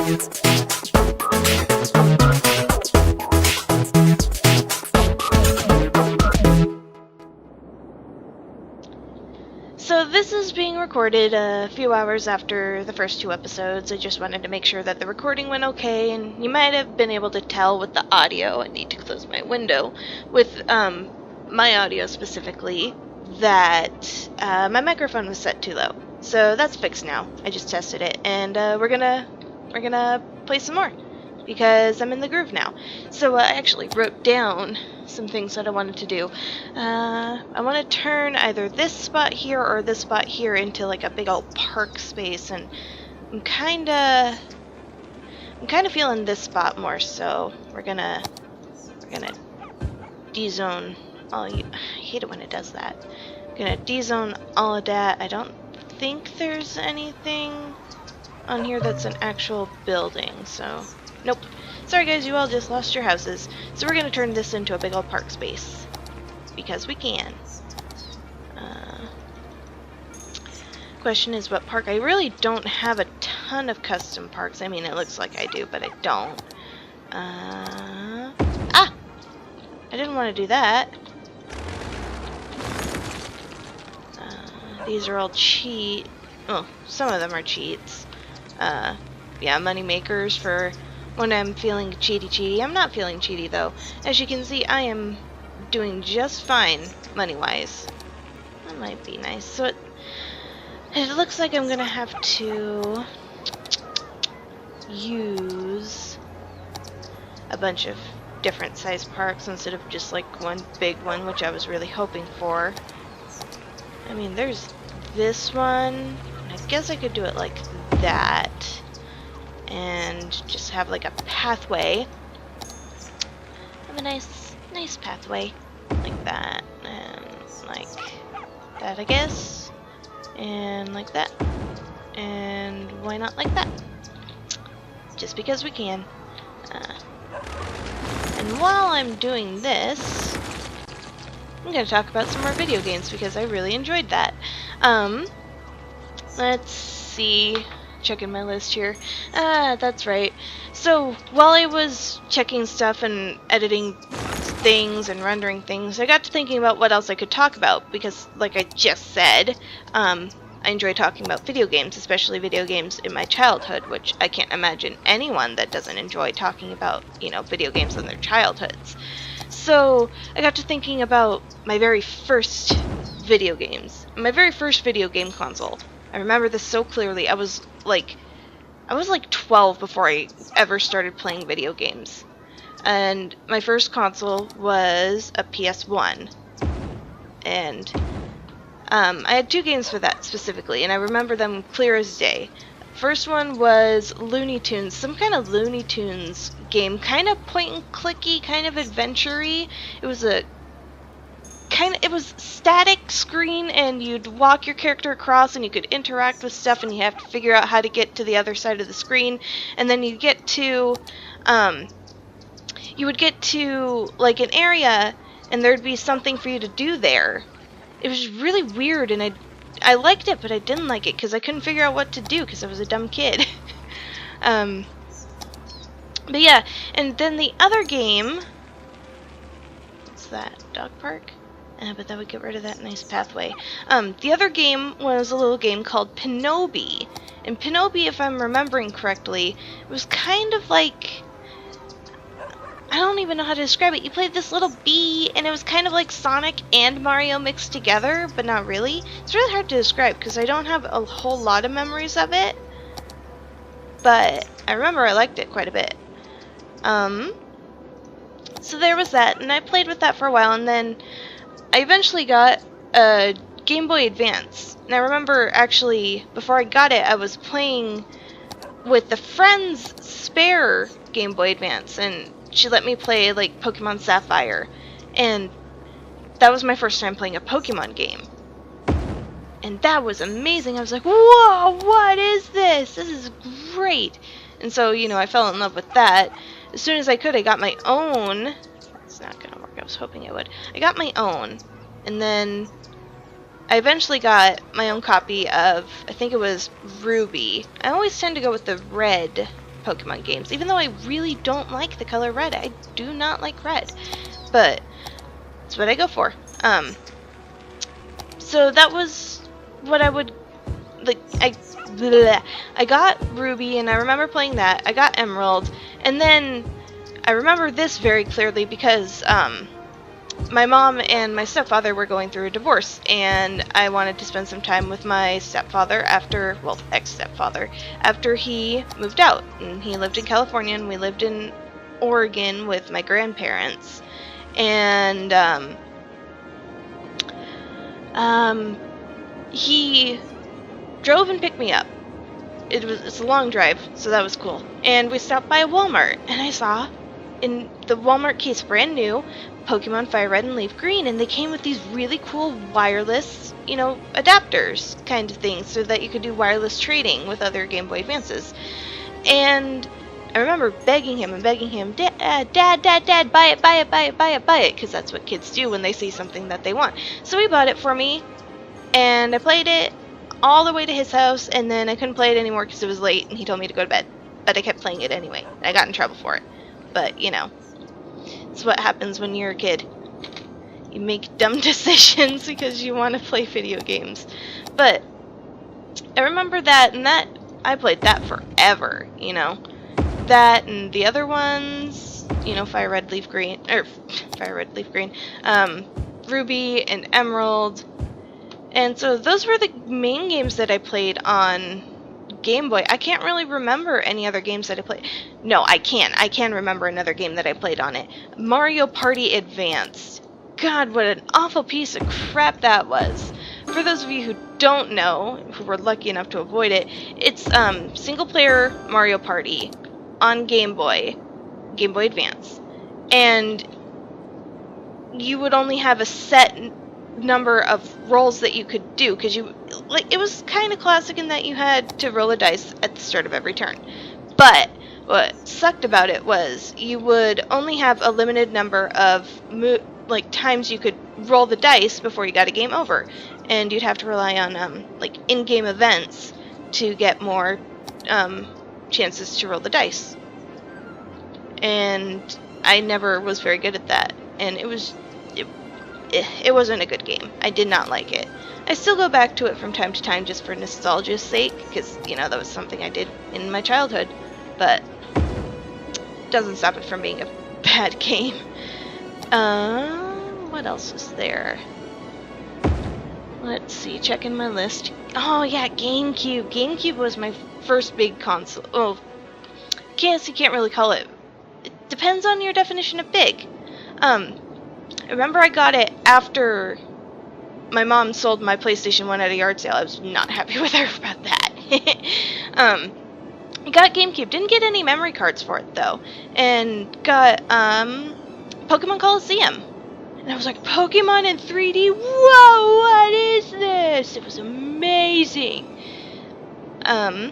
So this is being recorded a few hours after the first 2 episodes. I just wanted to make sure that the recording went okay, and you might have been able to tell with the audio. I need to close my window. With my audio specifically, that my microphone was set too low. So that's fixed now. I just tested it, and we're gonna play some more because I'm in the groove now. So I actually wrote down some things that I wanted to do. I want to turn either this spot here or this spot here into like a big old park space, and I'm kind of feeling this spot more. So we're gonna de-zone all you. I hate it when it does that. Gonna de-zone all of that. I don't think there's anything on here that's an actual building, so nope. Sorry guys, you all just lost your houses. So we're gonna turn this into a big old park space because we can. Question is what park? I really don't have a ton of custom parks. I mean, it looks like I do, but I don't. I didn't want to do that. These are all cheat. Oh, some of them are cheats. Yeah, money makers for when I'm feeling cheaty. I'm not feeling cheaty though. As you can see, I am doing just fine money-wise. That might be nice. So it looks like I'm gonna have to use a bunch of different size parks instead of just like one big one, which I was really hoping for. I mean, there's this one. I guess I could do it like that and just have like a pathway. Have a nice pathway like that, and like that, I guess, and like that, and why not like that? Just because we can. And while I'm doing this, I'm going to talk about some more video games because I really enjoyed that. Let's see. Checking my list here. That's right. So while I was checking stuff and editing things and rendering things, I got to thinking about what else I could talk about because, like I just said, I enjoy talking about video games, especially video games in my childhood, which I can't imagine anyone that doesn't enjoy talking about, you know, video games in their childhoods. So I got to thinking about my very first video games. My very first video game console. I remember this so clearly. I was like 12 before I ever started playing video games. And my first console was a PS1. And I had 2 games for that specifically, and I remember them clear as day. First one was Looney Tunes, some kind of Looney Tunes game, kind of point and clicky, kind of adventure-y. It was static screen, and you'd walk your character across and you could interact with stuff, and you have to figure out how to get to the other side of the screen, and then you would get to like an area and there'd be something for you to do there. It was really weird, and I liked it, but I didn't like it because I couldn't figure out what to do because I was a dumb kid. But yeah, and then the other game, what's that, dog park? But that would get rid of that nice pathway. The other game was a little game called Pinobi. And Pinobi, if I'm remembering correctly, was kind of like, I don't even know how to describe it. You played this little bee, and it was kind of like Sonic and Mario mixed together, but not really. It's really hard to describe because I don't have a whole lot of memories of it. But I remember I liked it quite a bit. So there was that, and I played with that for a while, and then I eventually got a Game Boy Advance. And I remember actually, before I got it, I was playing with a friend's spare Game Boy Advance, and she let me play like Pokemon Sapphire, and that was my first time playing a Pokemon game, and that was amazing. I was like, whoa, what is this? This is great. And so, you know, I fell in love with that. As soon as I could, I got my own. It's not gonna work. I was hoping it would. I got my own, and then I eventually got my own copy of, I think it was Ruby. I always tend to go with the red Pokemon games, even though I really don't like the color red. I do not like red, but it's what I go for. So that was what I would like. I got Ruby, and I remember playing that. I got Emerald, and then I remember this very clearly because my mom and my stepfather were going through a divorce, and I wanted to spend some time with my stepfather after, well, ex-stepfather, after he moved out. And he lived in California, and we lived in Oregon with my grandparents. And he drove and picked me up. It's a long drive, so that was cool. And we stopped by a Walmart, and I saw in the Walmart case, brand new, Pokemon Fire Red and Leaf Green, and they came with these really cool wireless, adapters kind of things, so that you could do wireless trading with other Game Boy Advances. And I remember begging him, Dad, buy it, because that's what kids do when they see something that they want. So he bought it for me, and I played it all the way to his house, and then I couldn't play it anymore because it was late, and he told me to go to bed. But I kept playing it anyway. I got in trouble for it. But, it's what happens when you're a kid. You make dumb decisions because you want to play video games. But I remember that, and I played that forever, That and the other ones, Fire Red, Leaf Green, Ruby and Emerald. And so those were the main games that I played on Game Boy. I can't really remember any other games that I played. No, I can. I can remember another game that I played on it. Mario Party Advanced. God, what an awful piece of crap that was. For those of you who don't know, who were lucky enough to avoid it, it's single-player Mario Party on Game Boy Advance. And you would only have a set number of rolls that you could do, because it was kind of classic in that you had to roll a dice at the start of every turn. But what sucked about it was you would only have a limited number of times you could roll the dice before you got a game over, and you'd have to rely on in-game events to get more chances to roll the dice. And I never was very good at that, and it wasn't a good game. I did not like it. I still go back to it from time to time just for nostalgia's sake, because, that was something I did in my childhood, but it doesn't stop it from being a bad game. What else is there? Let's see, checking my list. Oh yeah, GameCube. GameCube was my first big console. Oh, guess you can't really call it. It depends on your definition of big. I remember I got it after my mom sold my PlayStation 1 at a yard sale. I was not happy with her about that. I got GameCube. Didn't get any memory cards for it, though. And got Pokemon Coliseum. And I was like, Pokemon in 3D? Whoa, what is this? It was amazing. I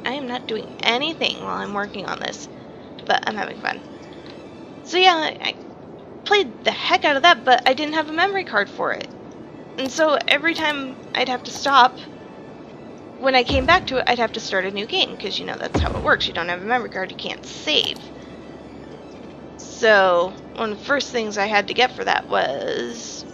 am not doing anything while I'm working on this. But I'm having fun. So yeah, I played the heck out of that, but I didn't have a memory card for it. And so every time I'd have to stop, when I came back to it, I'd have to start a new game, because, that's how it works. You don't have a memory card, you can't save. So one of the first things I had to get for that was,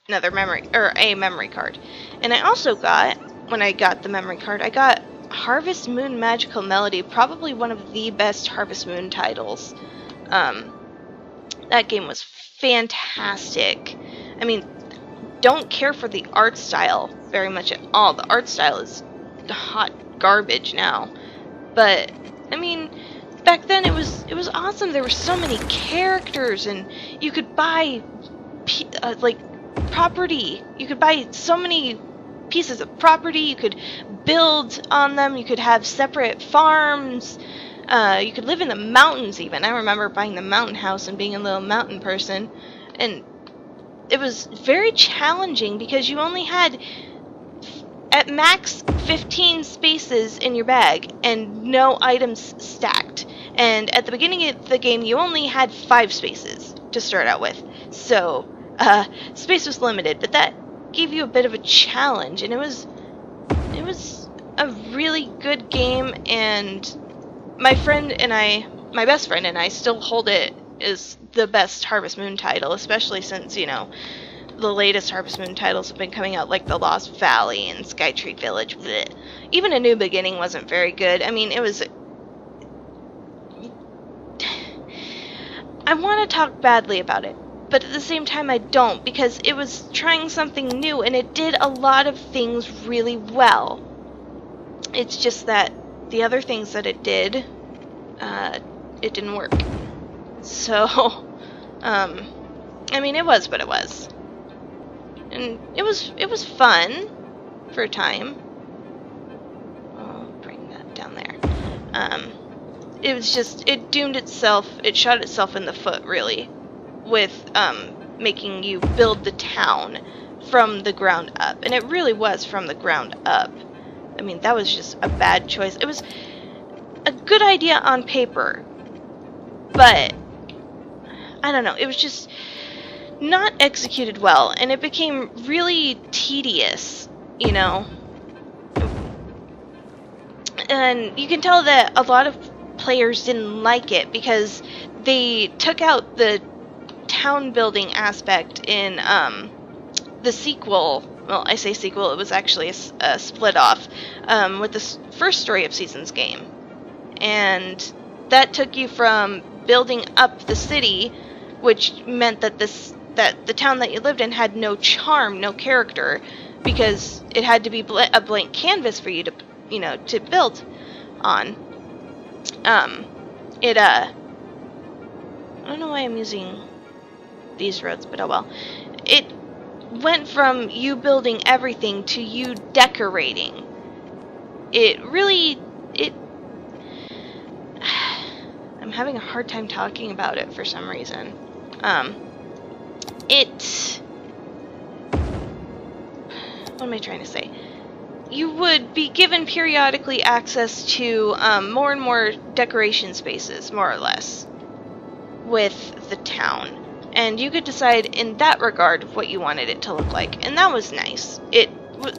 another a memory card. And I also got, when I got the memory card, I got Harvest Moon Magical Melody, probably one of the best Harvest Moon titles. That game was fantastic. I mean, don't care for the art style very much at all. The art style is hot garbage now. But, I mean, back then it was awesome. There were so many characters, and you could buy, property. You could buy so many pieces of property. You could build on them. You could have separate farms. You could live in the mountains even. I remember buying the mountain house and being a little mountain person. And it was very challenging because you only had, at max, 15 spaces in your bag and no items stacked. And at the beginning of the game, you only had 5 spaces to start out with. So, space was limited, but that gave you a bit of a challenge. And it was a really good game, and my best friend and I still hold it as the best Harvest Moon title, especially since, you know, the latest Harvest Moon titles have been coming out, like the Lost Valley and Skytree Village. Blech. Even A New Beginning wasn't very good. I mean, it was... I want to talk badly about it, but at the same time I don't, because it was trying something new, and it did a lot of things really well. It's just that the other things that it did, it didn't work. So, I mean, it was what it was. And it was fun for a time. I'll bring that down there. It was just, it doomed itself, it shot itself in the foot, really, with making you build the town from the ground up. And it really was from the ground up. I mean, that was just a bad choice. It was a good idea on paper, but I don't know, it was just not executed well, and it became really tedious, you know. And you can tell that a lot of players didn't like it because they took out the town building aspect in the sequel. Well, I say sequel, it was actually a split off with the first Story of Seasons game. And that took you from building up the city, which meant that the town that you lived in had no charm, no character, because it had to be a blank canvas for you to, you know, to build on. I don't know why I'm using these roads, but oh well. It went from you building everything to you decorating. I'm having a hard time talking about it for some reason. What am I trying to say? You would be given periodically access to more and more decoration spaces, more or less, with the town. And you could decide in that regard what you wanted it to look like. And that was nice. It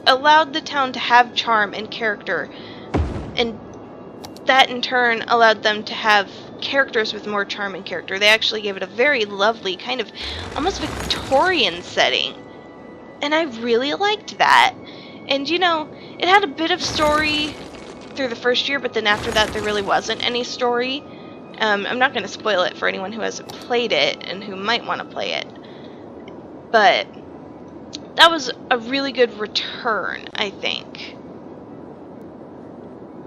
allowed the town to have charm and character. And that in turn allowed them to have characters with more charm and character. They actually gave it a very lovely, kind of almost Victorian setting. And I really liked that. And you know, it had a bit of story through the first year, but then after that there really wasn't any story. I'm not going to spoil it for anyone who hasn't played it and who might want to play it. But that was a really good return, I think.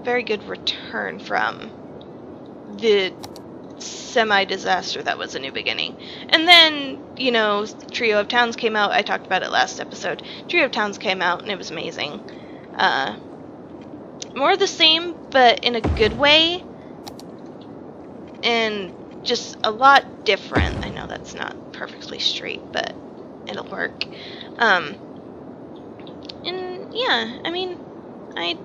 Very good return from the semi-disaster that was A New Beginning. And then, you know, Trio of Towns came out. I talked about it last episode. Trio of Towns came out, and it was amazing. More of the same, but in a good way. And just a lot different. I know that's not perfectly straight, but it'll work. And yeah, I mean, I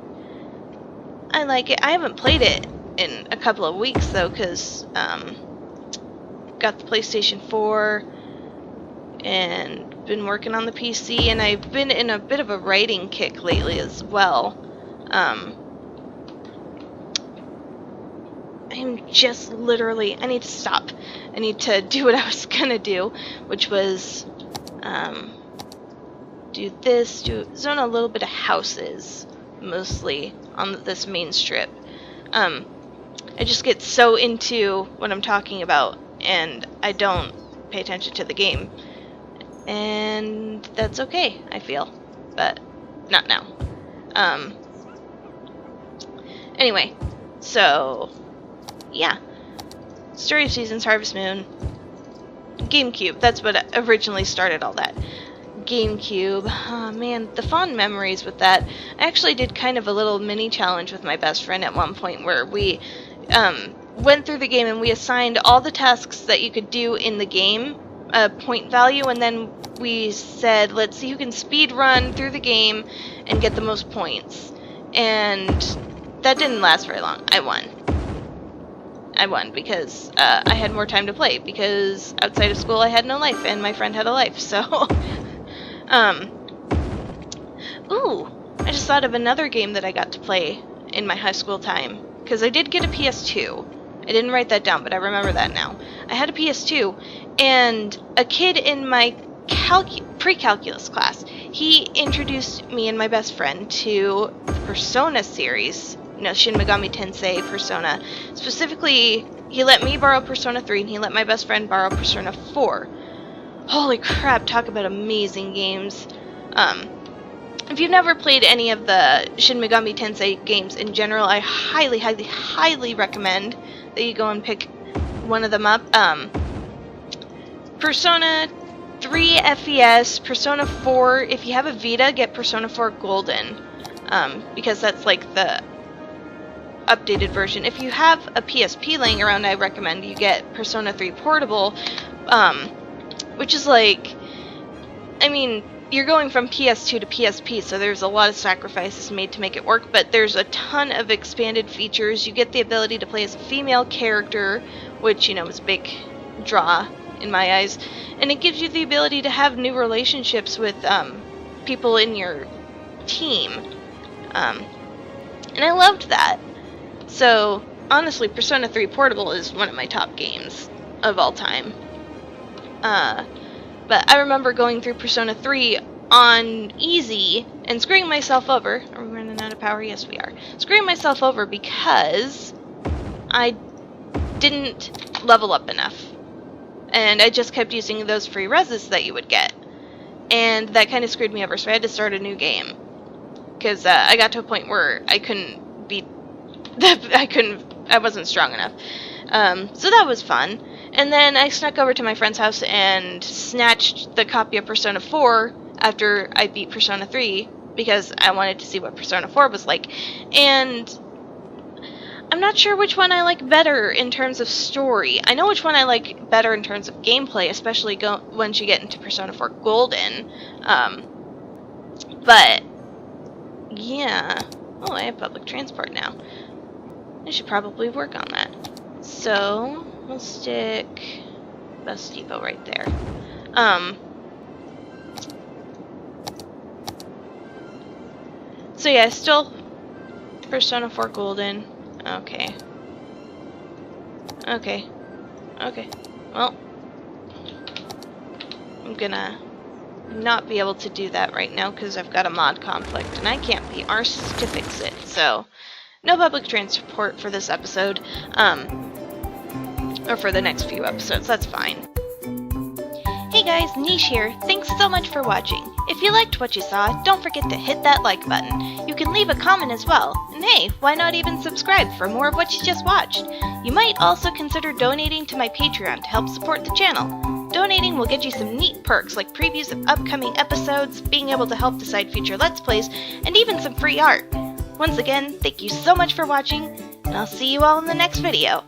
like it. I haven't played it in a couple of weeks though, because got the PlayStation 4 and been working on the PC, and I've been in a bit of a writing kick lately as well. I'm just literally, I need to stop. I need to do what I was gonna do, which was do this, zone a little bit of houses, mostly on this main strip. I just get so into what I'm talking about, and I don't pay attention to the game. And that's okay, I feel. But not now. Anyway, so yeah. Story of Seasons, Harvest Moon, GameCube. That's what originally started all that. GameCube. Oh man, the fond memories with that. I actually did kind of a little mini challenge with my best friend at one point where we went through the game and we assigned all the tasks that you could do in the game a point value, and then we said, let's see who can speed run through the game and get the most points. And that didn't last very long. I won because I had more time to play, because outside of school I had no life and my friend had a life, so ooh, I just thought of another game that I got to play in my high school time, because I did get a PS2. I didn't write that down, but I remember that now. I had a PS2, and a kid in my pre-calculus class, he introduced me and my best friend to the Persona series. You know, Shin Megami Tensei, Persona. Specifically, he let me borrow Persona 3, and he let my best friend borrow Persona 4. Holy crap, talk about amazing games. If you've never played any of the Shin Megami Tensei games in general, I highly, highly, highly recommend that you go and pick one of them up. Persona 3 FES, Persona 4, if you have a Vita, get Persona 4 Golden, because that's like the updated version. If you have a PSP laying around, I recommend you get Persona 3 Portable, which is like, I mean, you're going from PS2 to PSP, so there's a lot of sacrifices made to make it work, but there's a ton of expanded features. You get the ability to play as a female character, which, you know, is a big draw in my eyes, and it gives you the ability to have new relationships with people in your team, and I loved that. So, honestly, Persona 3 Portable is one of my top games of all time. But I remember going through Persona 3 on easy and screwing myself over. Are we running out of power? Yes, we are. Screwing myself over because I didn't level up enough. And I just kept using those free reses that you would get. And that kind of screwed me over, so I had to start a new game. Because I got to a point where I couldn't beat... I wasn't strong enough. So that was fun. And then I snuck over to my friend's house and snatched the copy of Persona 4 after I beat Persona 3 because I wanted to see what Persona 4 was like. And I'm not sure which one I like better in terms of story. I know which one I like better in terms of gameplay, especially once you get into Persona 4 Golden. But, yeah. Oh, I have public transport now. I should probably work on that. So, we'll stick Bus Depot right there. So yeah, still Persona 4 Golden. Okay. Well, I'm gonna not be able to do that right now because I've got a mod conflict and I can't be arsed to fix it. So, no public transport for this episode. Or for the next few episodes, that's fine. Hey guys, Niche here. Thanks so much for watching. If you liked what you saw, don't forget to hit that like button. You can leave a comment as well. And hey, why not even subscribe for more of what you just watched? You might also consider donating to my Patreon to help support the channel. Donating will get you some neat perks like previews of upcoming episodes, being able to help decide future Let's Plays, and even some free art. Once again, thank you so much for watching, and I'll see you all in the next video.